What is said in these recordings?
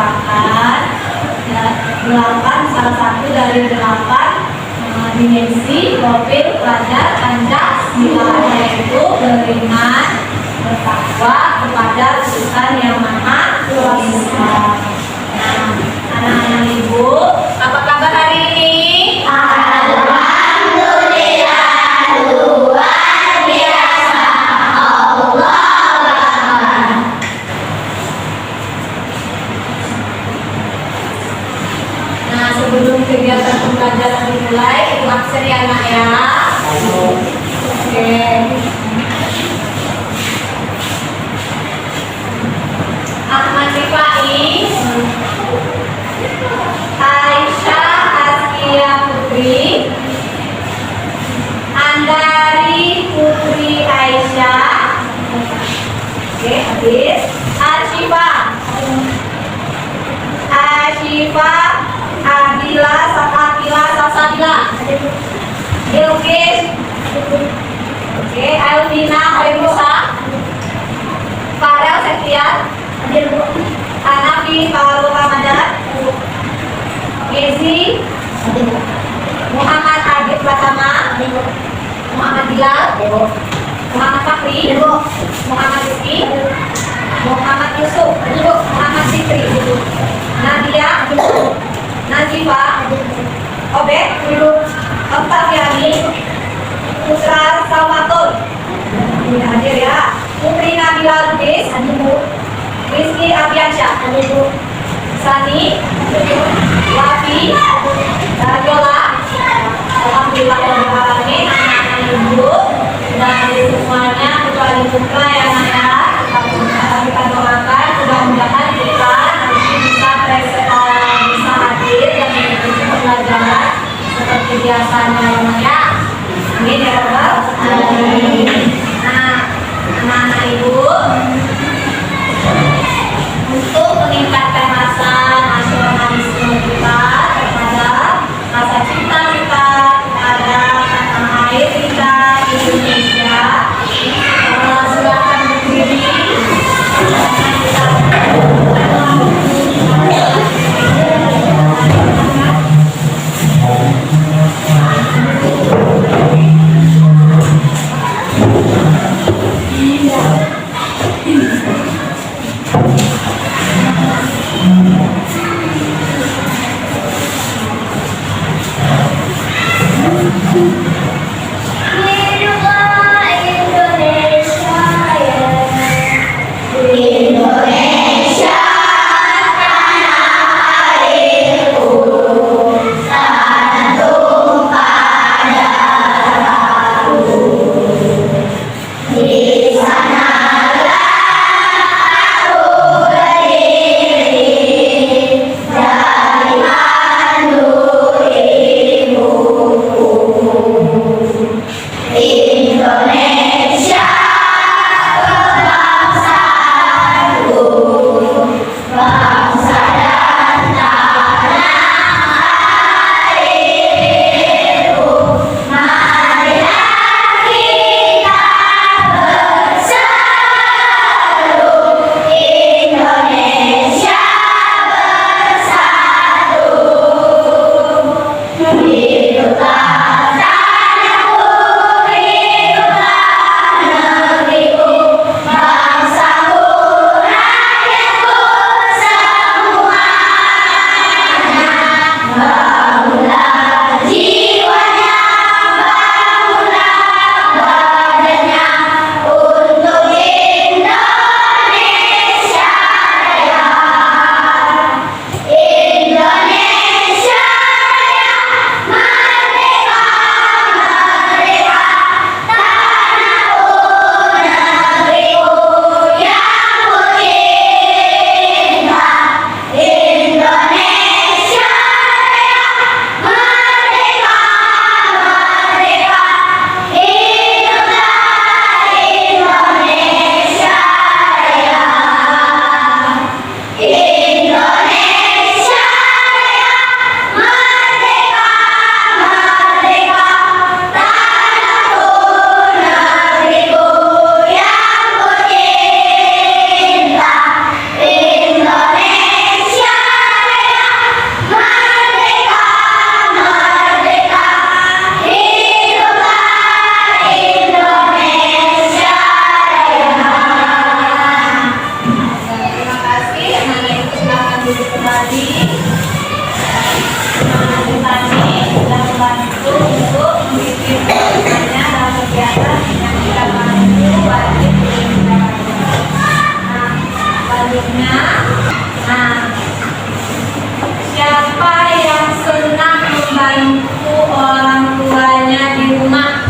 merupakan 8 salah satu dari 8 dimensi profil pelajar Pancasila, yaitu beriman, bertakwa kepada Tuhan Yang Maha Kuasa. Nah, anak-anak ibu, apa kabar hari ini? Alhamdulillah, luar biasa. Allah Akbar. Nah, sebelum kegiatan pembelajaran dimulai, itu absen ya anak ya. Oke. Ahmad Rifai, Aisyah Askia Putri, Andari Putri Aisyah. Oke, habis. Asyifa Adila Sasabila. Ilkis. Oke, Elvina Hairusa, Farel Septian, Hanafi Farul Ramadan, Gezi, Muhammad Adib Pratama, Muhammad Bilal, Muhammad Fakri, Muhammad Rizki, Muhammad Yusuf, Muhammad Sitri, Nadia, Najifa, Obek, Oktaviani, Putra Salmatur, tidak hadir ya. Putri Nabila Lubis, Rizky Abiansyah, Sani, Wafi, Darjola. Alhamdulillah alamin, anak-anak ibu dan semuanya kecuali Putra yang ada. Kita doakan mudah-mudahan kita nanti bisa hadir dan mengikuti pembelajaran seperti biasanya ya. Amin ya Rabbal alamin. Nah, anak-anak ibu, untuk meningkatkan rasa nasionalisme kita kepada rasa cinta kita kepada tanah air kita Indonesia, silakan duduk kembali. Kami sudah membantu untuk mengikuti dalam kegiatan yang kita bantu wajib dilakukan. Nah, selanjutnya, siapa yang senang membantu orang tuanya di rumah?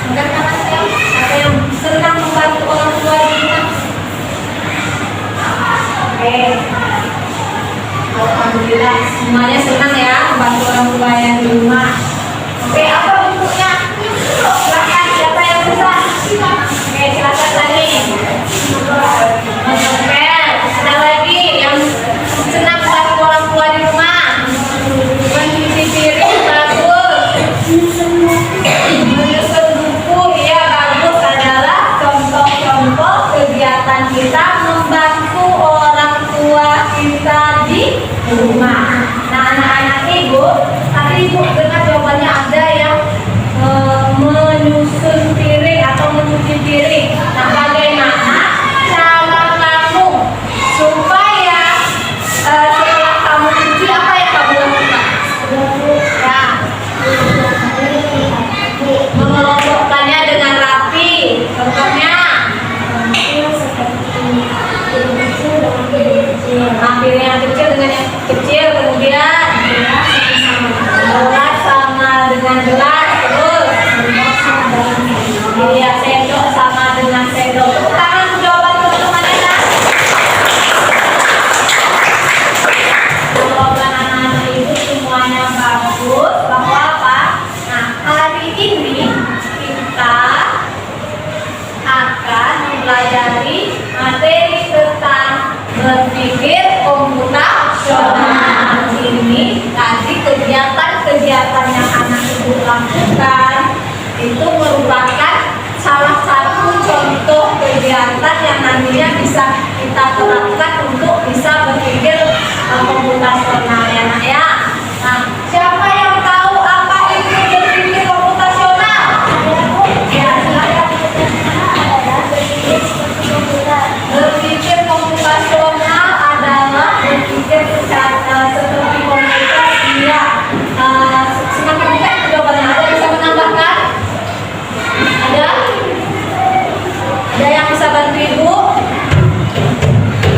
Angkat tangan saya. Siapa yang senang membantu orang tua di rumah? Oke. Alhamdulillah semuanya senang ya membantu orang tua yang di rumah. Oke, apa bentuknya? Silakan, siapa yang bisa? Oke, silakan lagi. Oke, ada lagi yang senang membantu orang tua di rumah. Mencuci piring bagus. Menyusun buku ya bagus, adalah contoh-contoh kegiatan kita membantu orang tua kita di rumah. Nah, anak-anak ibu, tadi ibu dengar jawabannya ada yang menyusun piring atau mencuci piring. Nah, bagaimana cara kamu supaya setelah kamu cuci apa yang kamu lakukan? Ya, mengelompokkannya dengan rapi. Contohnya, piring yang kecil dengan yang kecil, kemudian gelas sama dengan gelas, terus ya sendok sama dengan sendok. Tepuk tangan untuk jawaban teman-teman ya. Jawaban anak-anak ibu semuanya bagus. Bahwa apa? Nah, hari ini kita akan mempelajari materi tentang berpikir komputasional. Ini tadi kegiatan-kegiatan yang anak ibu lakukan itu merupakan salah satu contoh kegiatan yang nantinya bisa kita terapkan untuk bisa berpikir komputasional ya nak ya. Nah, siapa yang tahu apa itu berpikir komputasional? Ya, silakan. Berpikir komputasional adalah berpikir seperti komputer. Ya, semakin banyak jawabannya. Ada yang bisa menambahkan? Ada? Ada yang bisa bantu ibu?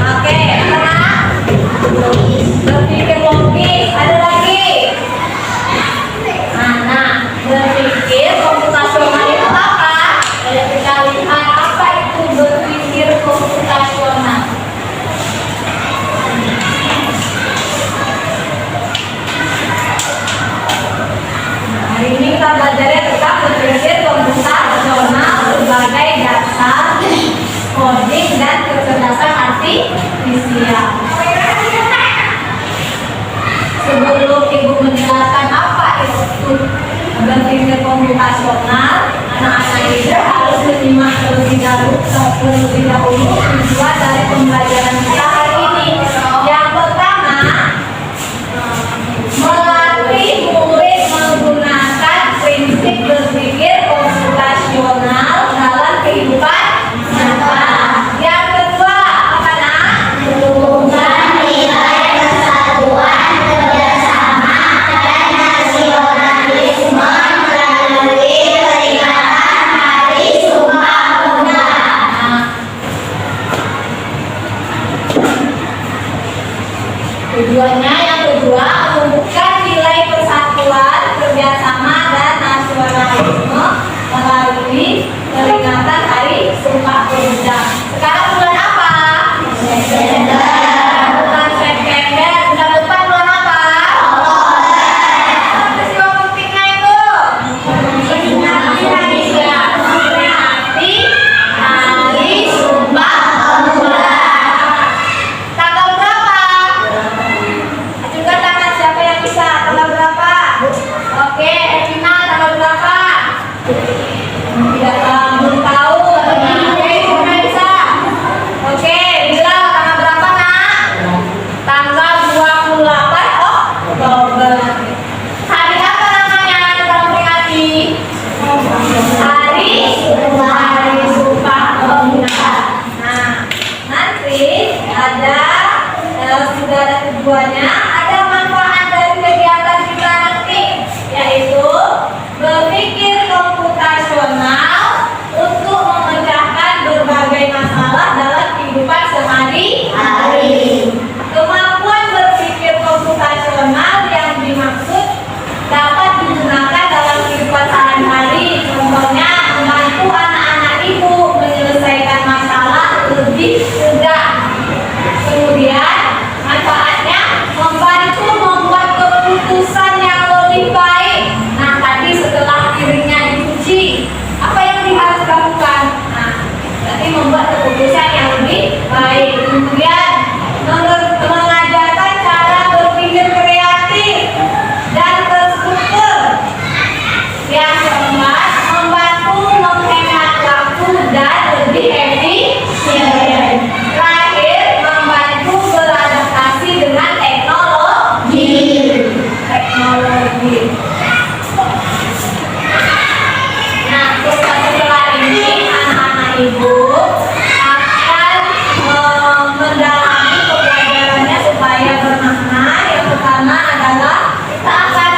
Oke, tenang. Berpikir logis. Ada lagi? Nah, berpikir komputasional itu apa? Ayo kita lihat apa itu berpikir komputasional. Hari ini kita belajarnya tentang berpikir komputasional, berbagai dasar coding dan kecerdasan artifisial. Sebelum ibu menjelaskan apa itu berpikir komputasional, anak-anak ibu harus menyimak terlebih dahulu tujuan dari pembelajaran kita hari ini. Yang pertama, melatih murid menggunakan prinsip berpikir komputasional dalam kehidupan nyata. Yang kedua, apa nak? Tumbuhkan nilai persatuan, kerjasama, dan nasionalisme melalui peringatan Hari Sumpah Pemuda. Tujuannya yang kedua, menumbuhkan nilai persatuan, kerjasama, dan nasionalisme melalui peringatan Hari Sumpah Pemuda. Sekarang bulan apa? Desember. Bulan September. Bulan depan bulan apa? Apa peristiwa pentingnya itu? Indonesia memperingati Hari Sumpah Pemuda. Tanggal berapa? Juga tangan siapa yang bisa? Tanggal berapa? Oke. keduanya ada manfaat dari kegiatan kita nanti, yaitu berpikir komputasional untuk memecahkan berbagai masalah dalam kehidupan sehari-hari. Kemampuan berpikir komputasional yang dimaksud dapat digunakan dalam kehidupan sehari-hari. Contohnya membantu anak-anak ibu menyelesaikan masalah lebih mudah. Kemudian manfaatnya membantu membuat keputusan yang lebih baik. Nah, tadi setelah dirinya diuji, apa yang dia harus lakukan? Nah, berarti membuat keputusan yang lebih baik. Kemudian mengajarkan cara berpikir kreatif dan terstruktur. Yang keempat, membantu menghemat waktu dan lebih efisien. Terakhir, membantu beradaptasi dengan teknologi. Nah, setelah ini anak-anak ibu akan mendalami pembelajarannya supaya bermakna. Yang pertama adalah kita akan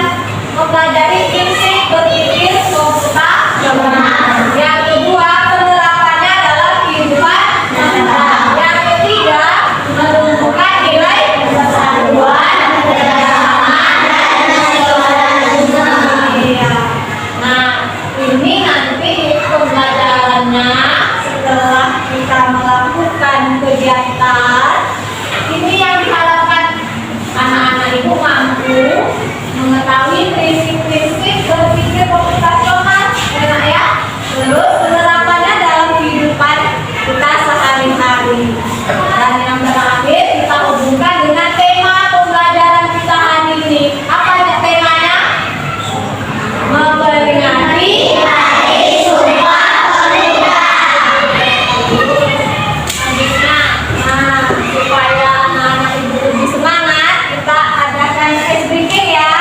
mempelajari prinsip berpikir komputasional. Yang kedua, penerapannya dalam kehidupan nyata. Yang ketiga, menumbuhkan nilai persatuan, kerjasama, dan nasionalisme. Nah, ini nanti pembelajarannya setelah kita melakukan kegiatan. Ini yang diharapkan anak-anak ibu mampu mengetahui prinsip-prinsip berpikir komputasional, enak ya. Terus penerapannya dalam kehidupan kita sehari-hari. Dan yang terakhir kita hubungkan dengan tema pembelajaran kita hari ini. Apa aja temanya? Memperingati Hari Sumpah Pemuda. Selanjutnya, supaya anak-anak ibu lebih semangat, kita adakan ice breaking ya.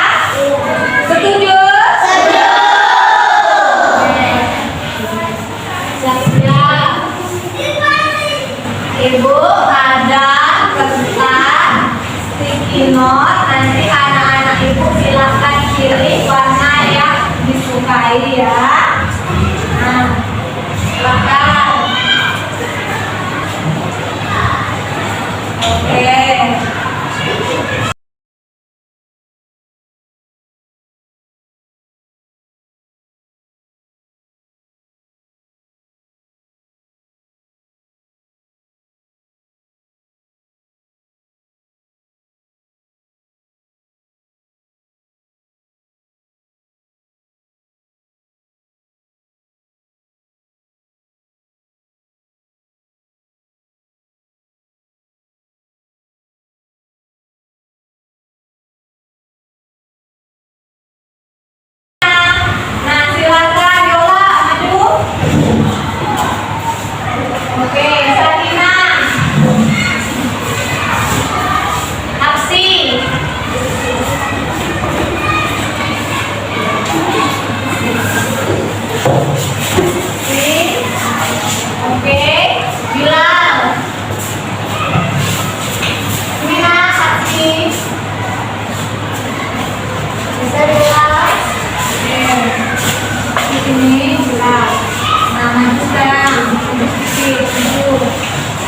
Setuju? Setuju. Siap-siap. Ibu ada kertas sticky note. Nanti anak-anak ibu silahkan pilih warna yang disukai ya. Nah, silakan. Oke. Nah, silakan Yola maju. Oke, Sarina. Aksi. Oke, Bilal. Mina, aksi. Bisa Bilal. Di sini Bilal. Nah, maju sekarang.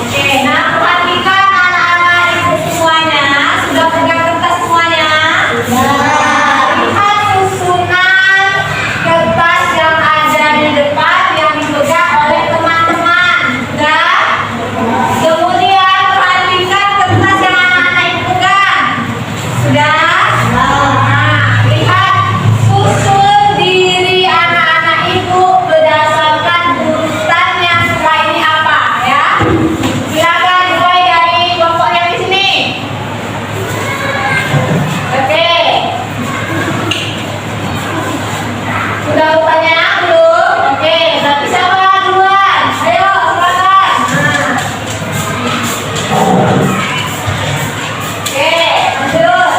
Oke, nah perhatikan anak-anak ibu semuanya. Sudah pegang kertas semuanya? Lihat susunan kertas yang ada di depan yang dipegang oleh teman-teman. Dan kemudian perhatikan kertas yang anak-anak ibu pegang. Sudah? Nah, lihat susun diri anak-anak ibu berdasarkan urutan yang setelah ini apa ya. Silakan mulai dari kelompok yang di sini. Oke. Sudah urutannya belum? Oke, berarti siapa duluan? Ayo, silakan. Nah. Oke, lanjut.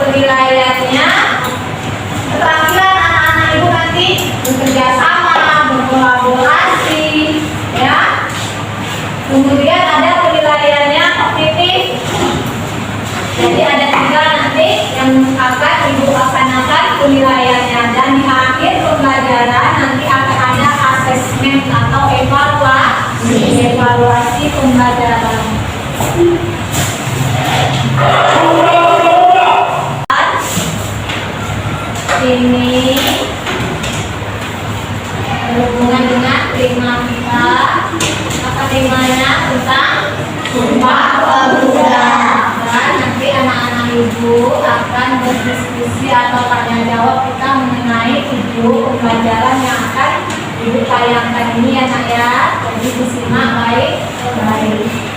penilaiannya keterampilan anak-anak ibu nanti bekerja sama, berkolaborasi, ya. Kemudian ada penilaiannya kognitif. Jadi ada 3 nanti yang akan ibu laksanakan penilaiannya, dan di akhir pembelajaran nanti akan ada asesmen atau evaluasi pembelajaran. Ini berhubungan dengan tema kita. Apa temanya? Tentang Sumpah Pemuda. Dan nanti anak-anak ibu akan berdiskusi atau tanya jawab kita mengenai video pembelajaran yang akan ibu tayangkan ini ya nak ya. Jadi disimak baik-baik.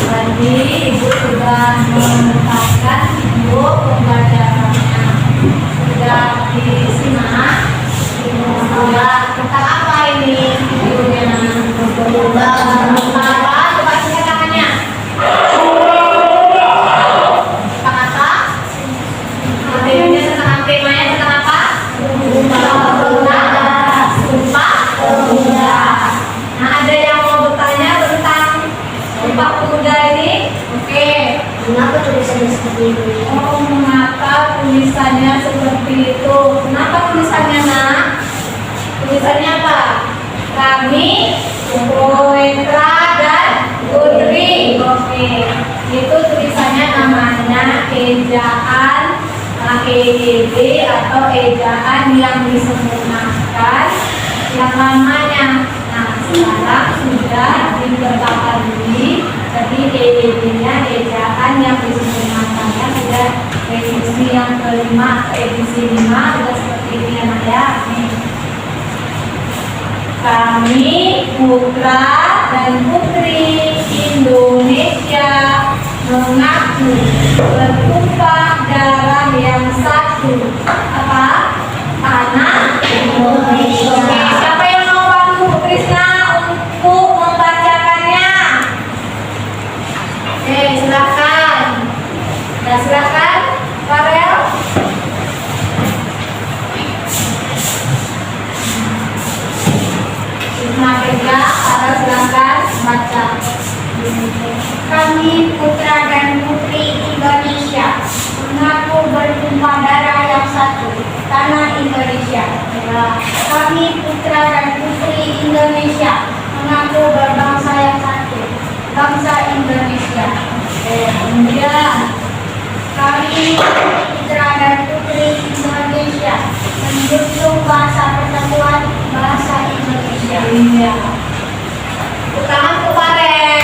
Tadi ibu sudah menetapkan video pembelajarannya, sudah disimak. Tentang apa ini videonya? Apa? Coba lihat tangannya. Tentang apa? Materinya tentang temanya tentang apa? Sumpah Pemuda. Nah, ada yang mau bertanya tentang Sumpah Pemuda ini? Oke. Kenapa tulisannya seperti itu? Oh, mengapa tulisannya seperti itu? Kenapa tulisannya, nak? Tulisannya apa? Kami, Petra dan Putri. Oke. Itu tulisannya namanya ejaan EYD atau ejaan yang disempurnakan yang lamanya. Nah, sekarang sudah diperbaharui. Jadi EYD-nya ejaan yang disempurnakannya sudah edisi yang kelima, edisi 5 sudah seperti ini ya nak ya. Nih. Kami putra dan putri Indonesia mengaku bertumpah darah yang satu. Apa? Tanah Indonesia. Oke, siapa yang mau bantu Bu Krisna untuk membacakannya? Oke, silakan. Ya, silakan, Farel. Krisna kerja, Farel silakan baca. Kami putra dan putri Indonesia mengaku bertumpah darah yang satu, tanah Indonesia. Kami putra dan putri Indonesia mengaku berbangsa yang satu, bangsa Indonesia. Kemudian Kami putra dan putri Indonesia menjunjung bahasa persatuan bahasa Indonesia. iya. Tangan ke Farel.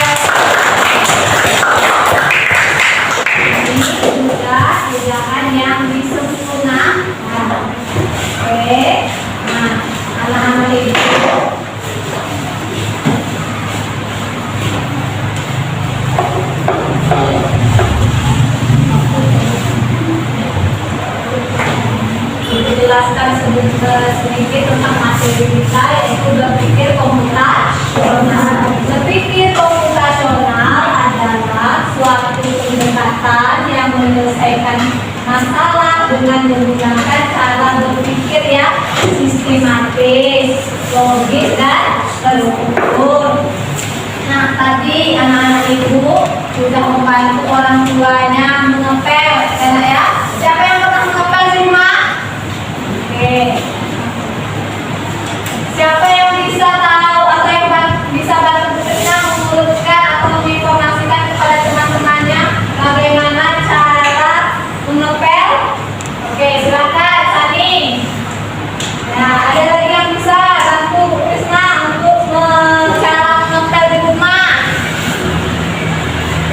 Ini sudah ejaan yang disempurnakan. Oke. Nah, anak-anak ibu. Dijelaskan sedikit tentang materi kita, yaitu berpikir komputasional. Berpikir komputasional adalah suatu pendekatan yang menyelesaikan masalah dengan menggunakan cara berpikir yang sistematis, logis, dan terukur. Nah, tadi anak-anak ibu sudah membantu orang tuanya mengepel, ya. Siapa yang pernah mengepel di rumah? Oke. Siapa yang bisa tahu atau yang bisa bantu kita mengurutkan atau menginformasikan kepada teman-temannya bagaimana cara mengepel? Oke, silakan Sani. Nah, ada lagi yang bisa bantu Bu Krisna untuk cara mengepel di rumah?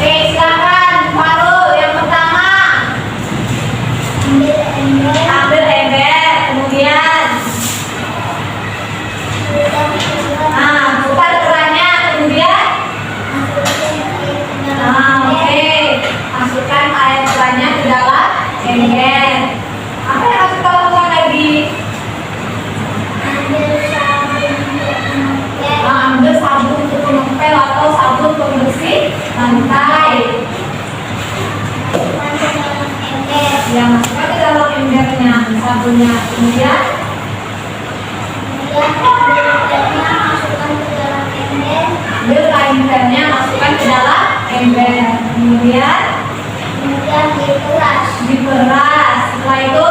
Oke, silakan Farul yang pertama. Ambil ember, kemudian buka kerannya, kemudian oke, masukkan air kerannya ke dalam ember. Apa yang harus kita lakukan lagi? Ambil sabun untuk mengepel atau sabun pembersih lantai. Ya, masukkan ke dalam embernya sabunnya, kemudian ambil kain pennya, masukkan ke dalam ember, kemudian diperas. Setelah itu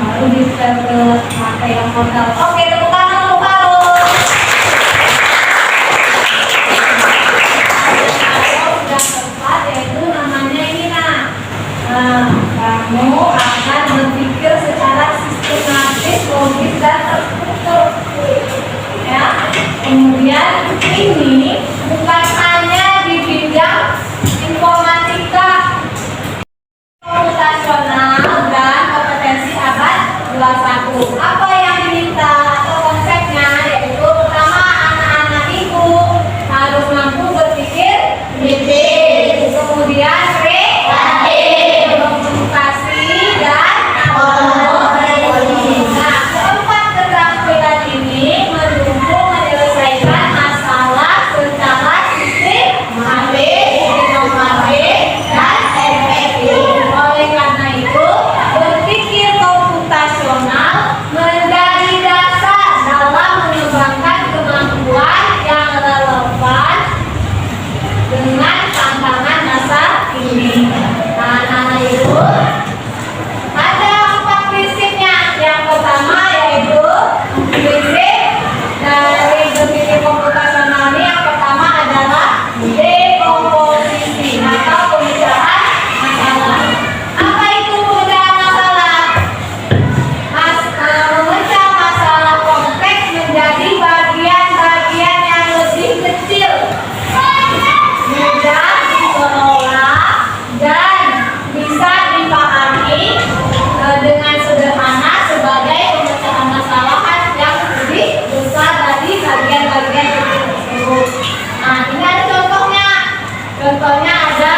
baru di-setel ke lantai yang kotor. Oke, tepuk tangan untuk Farul. Sudah tepat, yaitu namanya ini. Kamu akan berpikir secara sistematis, logis, dan terstruktur. Ya. Kemudian ini bukan hanya di bidang informatika, komputasional, dan kompetensi abad 21. Apa yang diminta atau konsepnya? Yaitu pertama, anak-anak ibu harus mampu berpikir kritis, kemudian kreatif, berkomunikasi, dan nah, keempat keterampilan ini mendukung menyelesaikan masalah secara sistematis, inovatif, dan efektif. Oleh karena itu, berpikir komputasional menjadi dasar dalam mengembangkan kemampuan yang relevan dengan tantangan masa kini. Anak-anak ibu, ada 4 prinsipnya. Yang pertama yaitu prinsip dari berpikir komputasional ini. Yang pertama adalah dekomposisi atau pemecahan masalah. Apa itu pemecahan masalah? Memecah masalah kompleks menjadi bagian-bagian yang lebih kecil, mudah dikelola, dan bisa dipahami dengan sederhana sebagai pemecahan masalah yang lebih besar dari bagian-bagian kecil tersebut. Nah, ini ada contohnya. Contohnya ada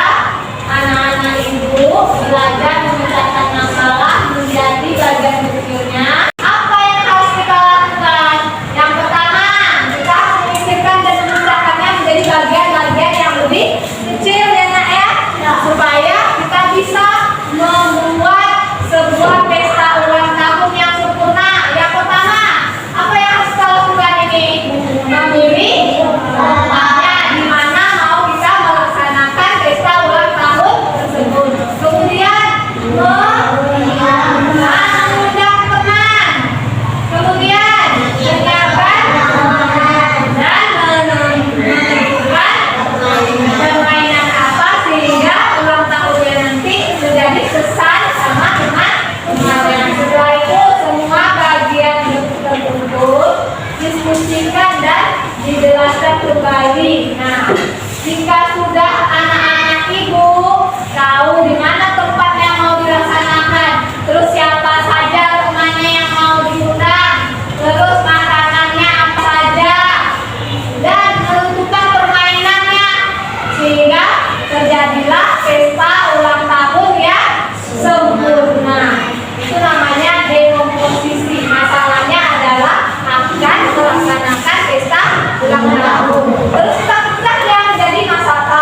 anak-anak ibu belajar memecahkan masalah menjadi bagian kecilnya. Apa yang harus kita lakukan? Yang pertama, kita harus memikirkan dan memecahkannya menjadi bagian-bagian yang lebih kecil, ya nak ya, supaya kita bisa membuat sebuah pesta ulang tahun yang sempurna. Yang pertama, apa yang harus kita lakukan ini? Memilih tempatnya di mana mau kita melaksanakan pesta ulang tahun tersebut. Kemudian mengundang teman. Kemudian menyiapkan dan menentukan permainan apa sehingga ulang tahunnya nanti menjadi kesan sama teman-teman. Setelah itu semua bagian terbentuk diskusikan dan dijelaskan kembali. Nah, jika sudah anak-anak ibu tahu di mana tempat yang mau dilaksanakan, terus siapa saja temannya yang mau diundang, terus makanannya apa saja, dan menentukan permainannya, sehingga terjadilah pesta ulang tahun yang sempurna. Itu namanya dekomposisi. Masalahnya adalah akan melaksanakan pesta ulang tahun. Terus kita pecah ya menjadi masalah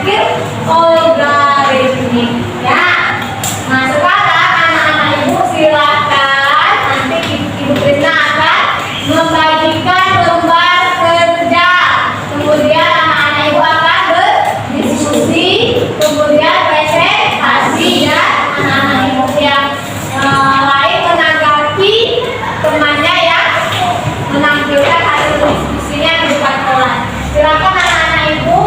berpikir logaritmik ya. Nah sekarang anak-anak ibu silakan nanti ibu Krisna akan membagikan lembar kerja, kemudian anak-anak ibu akan berdiskusi, kemudian presentasi dan anak-anak ibu yang lain menanggapi temannya yang menampilkan hasil diskusinya di depan kelas. Silakan anak-anak ibu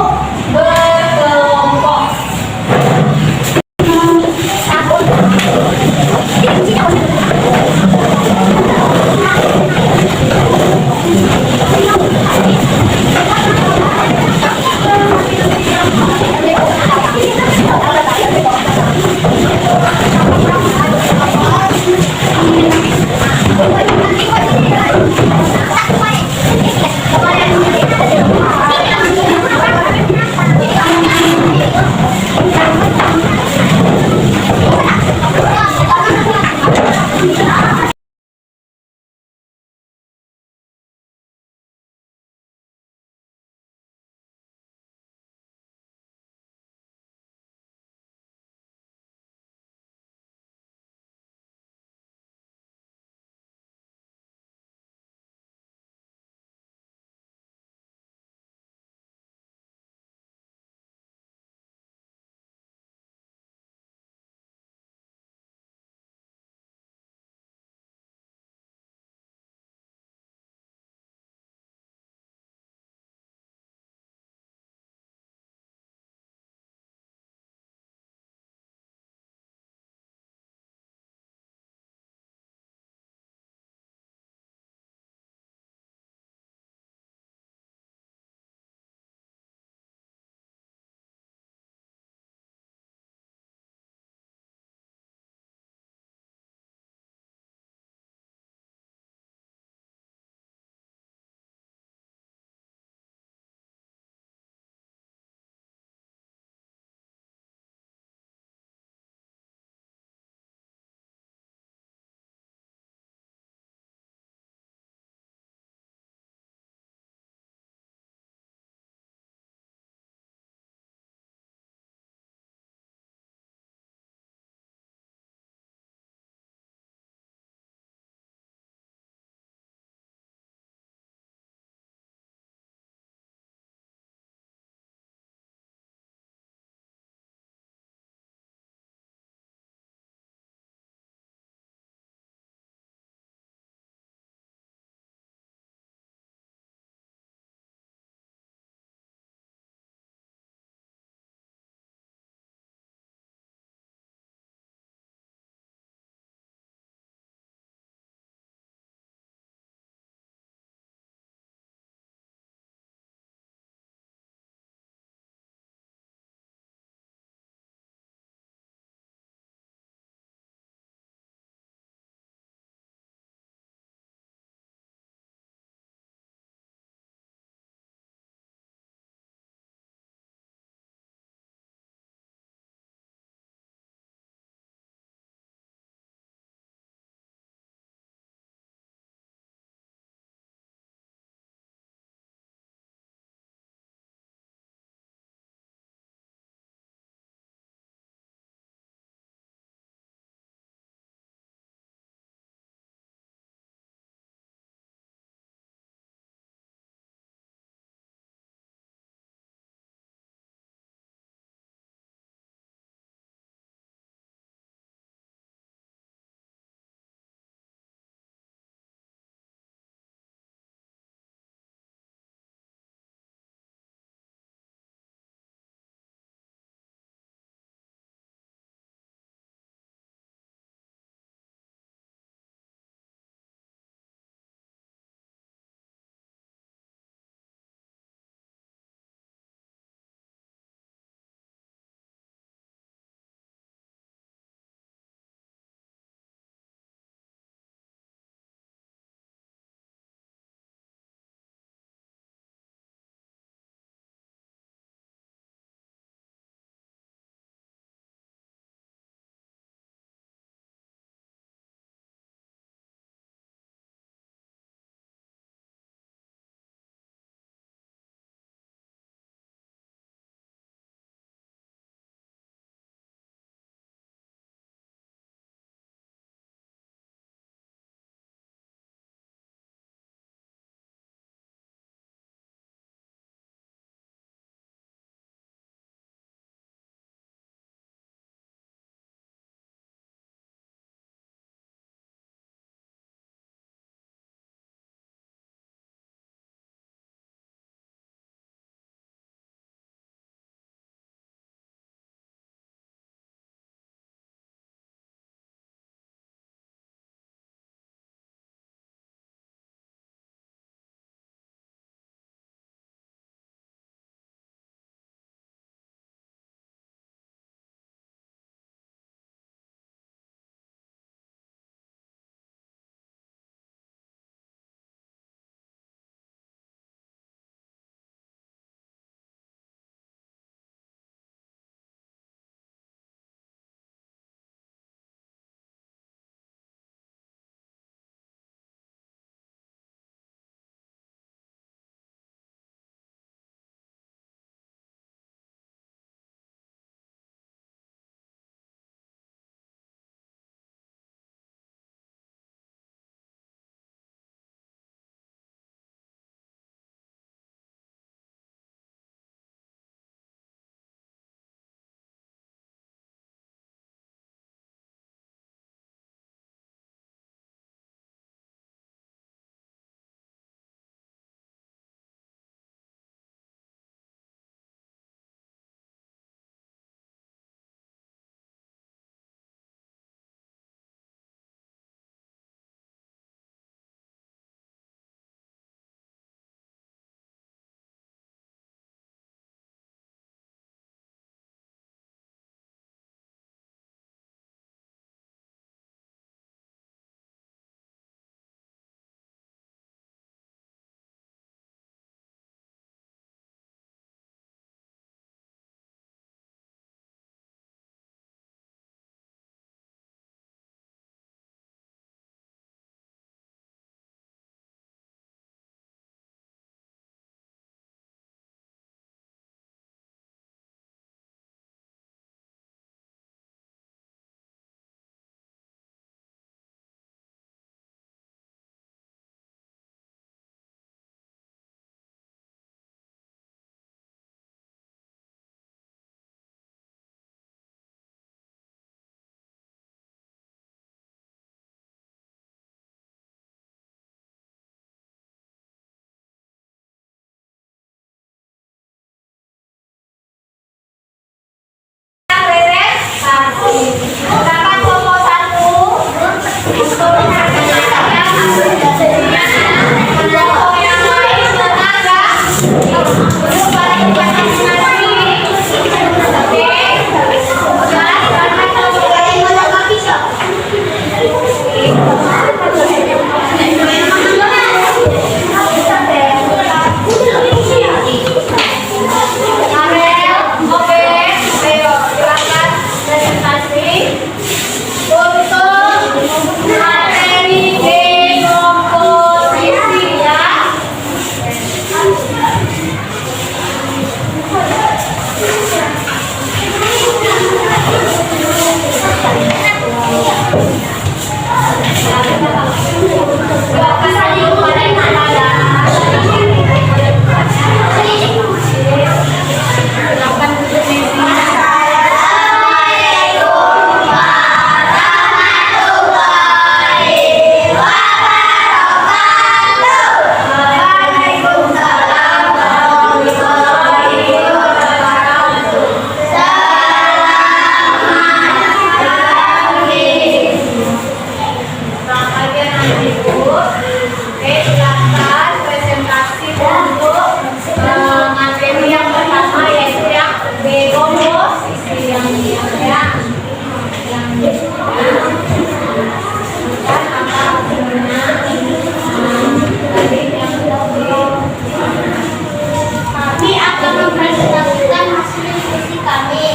Kami akan mempresentasikan hasil diskusi kami.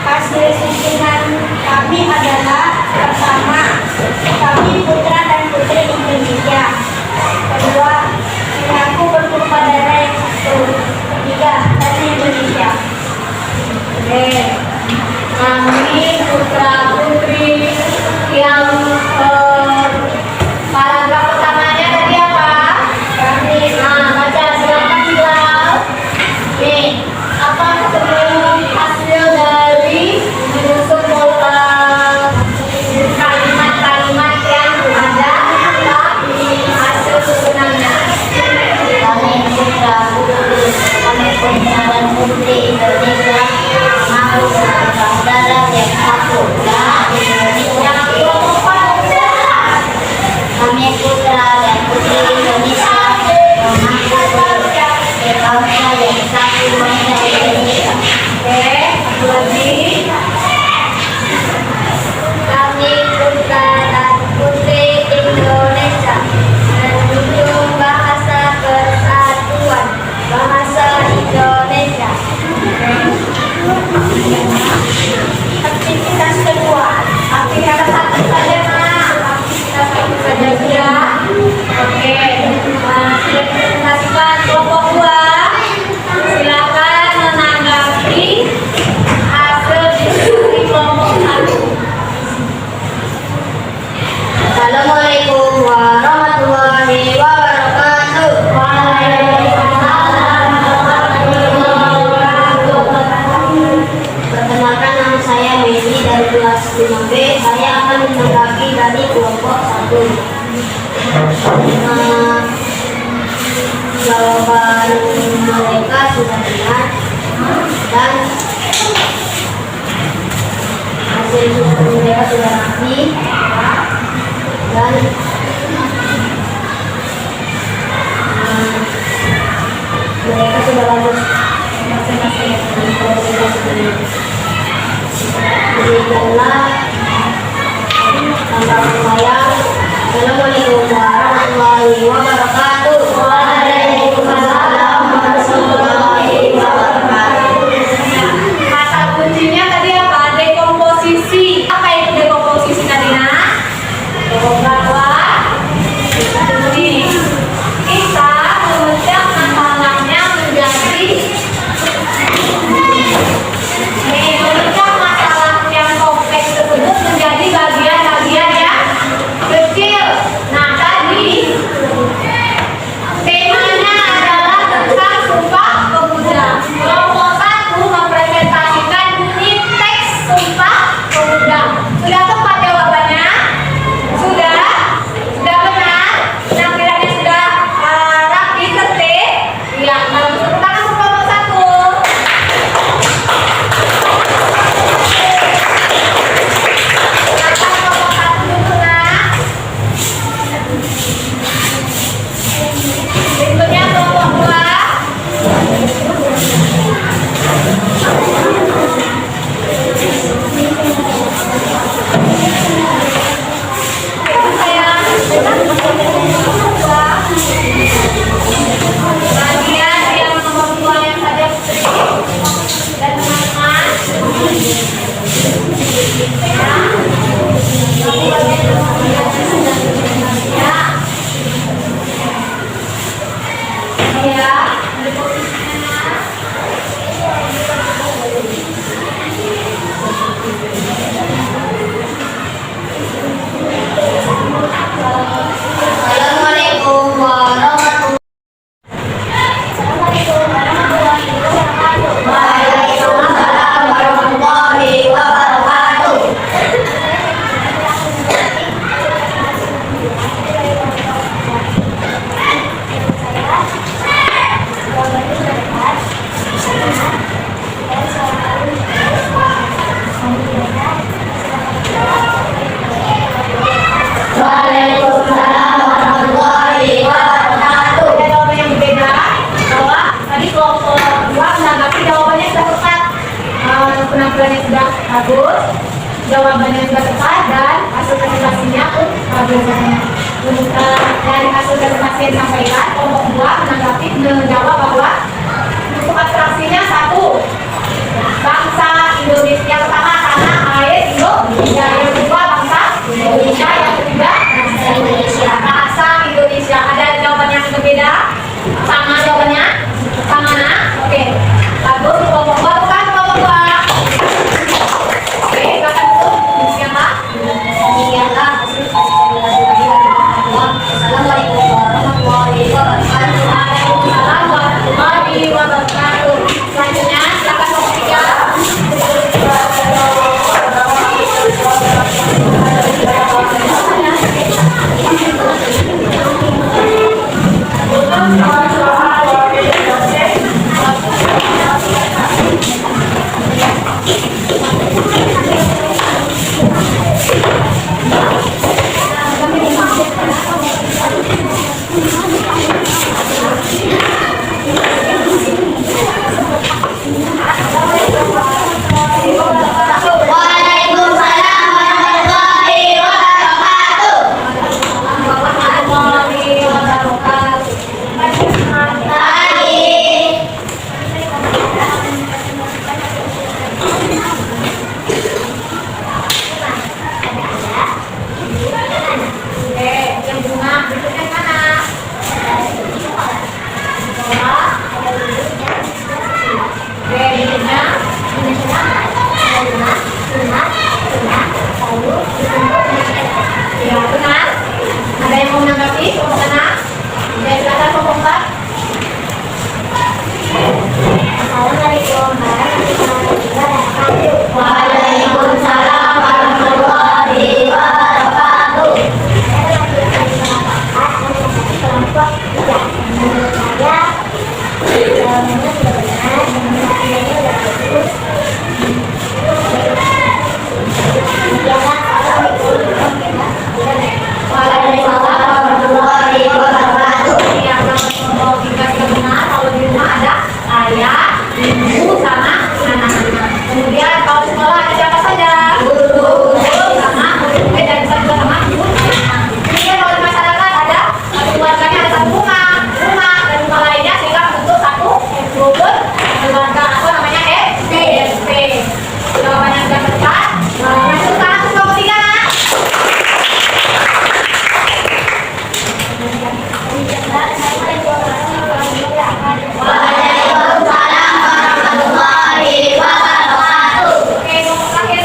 Hasil susunan kami adalah: pertama, kami putra dan putri Indonesia. Kedua, mengaku bertumpah darah yang satu. Ketiga, dan Indonesia. Oke, kami putra putri yang paragraf pertamanya tadi apa? Kami Baca silakan Bilal. Nih, apa sebelum hasil dari menyusun kalimat-kalimat yang ada dalam hasil susunannya? kami putra dan putri Indonesia mengaku bertumpah darah yang satu. Yang kelompok Kami putra dan putri Indonesia mengaku berbangsa yang satu, bangsa Indonesia. Oke, satu lagi. Kami putra dan putri Indonesia menjunjung bahasa persatuan, bahasa Indonesia. Aktivitas kedua, aktivitas satu saja Mak. Aktivitas satu saja ya. Oke, sudah dipresentasikan kelompok 2. Silakan menanggapi hasil diskusi kelompok 1. Assalamualaikum warahmatullahi wabarakatuh. Perkenalkan, nama saya Medi dari kelas 5B. Saya akan menanggapi dari kelompok 1. Jawaban mereka sudah benar dan hasil susunan mereka sudah rapi dan mereka sudah lanjut presentasi. Demikianlah tanggapan saya. Assalamualaikum warahmatullahi wabarakatuh. Waalaikumsalam warahmatullahi wabarakatuh. Kata kuncinya tadi apa? Dekomposisi. Apa itu dekomposisi tadi Nak? Bahwa ini kita memecah masalahnya menjadi memecah masalah yang kompleks tersebut menjadi bagian-bagian yang dari hasil presentasi yang disampaikan, kelompok 2 menanggapi menjawab bahwa untuk abstraksinya satu, bangsa Indonesia yang pertama tanah air Indonesia, yang kedua bangsa Indonesia, yang ketiga bahasa Indonesia. Bahasa Indonesia. Ada jawaban yang berbeda? Sama jawabannya? Sama nah? Oke. Bagus, kelompok 2 bukan kelompok 2. Oke, silakan tutup. Siapa? Assalamualaikum warahmatullahi wabarakatuh. Waalaikumsalam warahmatullahi wabarakatuh. Selanjutnya silakan kelompok 3. Ya, benar. Ada yang mau menanggapi kelompok mana? Ya, silakan kelompok 4. Assalamualaikum warahmatullahi wabarakatuh. Waalaikumsalam warahmatullahi wabarakatuh. Kelompok 3. Menurut saya Waalaikumsalam warahmatullahi wabarakatuh. Yang kelompok 3 sudah benar. Kalau di rumah ada ayah, ibu, sama anak-anak. Kemudian kalau di sekolah ada siapa saja? Guru sama murid-murid dan bisa juga sama ibu. Kemudian kalau di masyarakat ada satu keluarganya, ada satu rumah dan rumah lainnya sehingga membentuk satu rukun keluarga atau namanya RT. Jawabannya sudah tepat. Masuk ke kelompok 3. Waalaikumsalam warahmatullahi wabarakatuh. Oke, kelompok terakhir.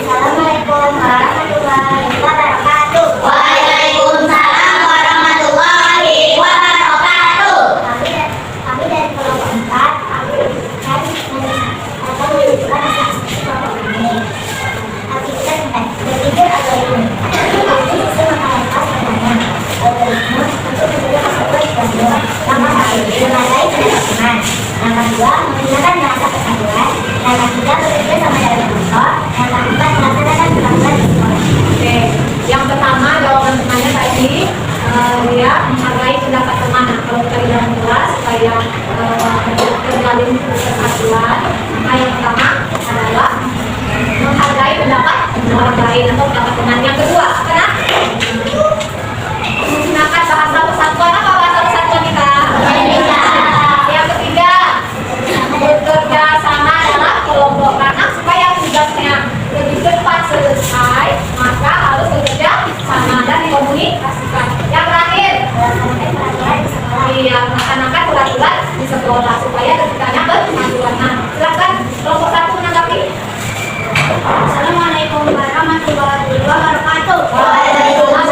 Assalamualaikum warahmatullahi wabarakatuh. Waalaikumsalam warahmatullahi wabarakatuh. Kami dari kelompok 4 akan menunjukkan kelompok ini. Aktivitas berpikir algoritma. Kami sistem mengalahkan pertanyaan algoritma untuk mencegah persatuan gabungan. Nomor 1, menguasai penerjemahan. Nomor 2, menggunakan bahasa kesatuan. Nomor 3, bekerja sama dengan motor. Nomor 4, melaksanakan peraturan di sekolah. Oke, yang pertama jawaban temannya tadi dia menghargai pendapat teman. Nah, kalau kita di dalam kelas supaya terjalin kesatuan, maka yang pertama adalah menghargai pendapat orang lain atau pendapat teman. Yang kedua, karena menggunakan bahasa persatuan. Apa bahasa persatuan kita? Indonesia. Yang ketiga, bekerja sama dalam kelompok karena supaya tugasnya lebih cepat selesai, maka harus bekerja sama dan dikomunikasikan. Yang terakhir, iya, melaksanakan peraturan di sekolah supaya ketikanya berkemajuan. Nah, silakan kelompok 1 menanggapi. Assalamualaikum warahmatullahi wabarakatuh. Waalaikumsalam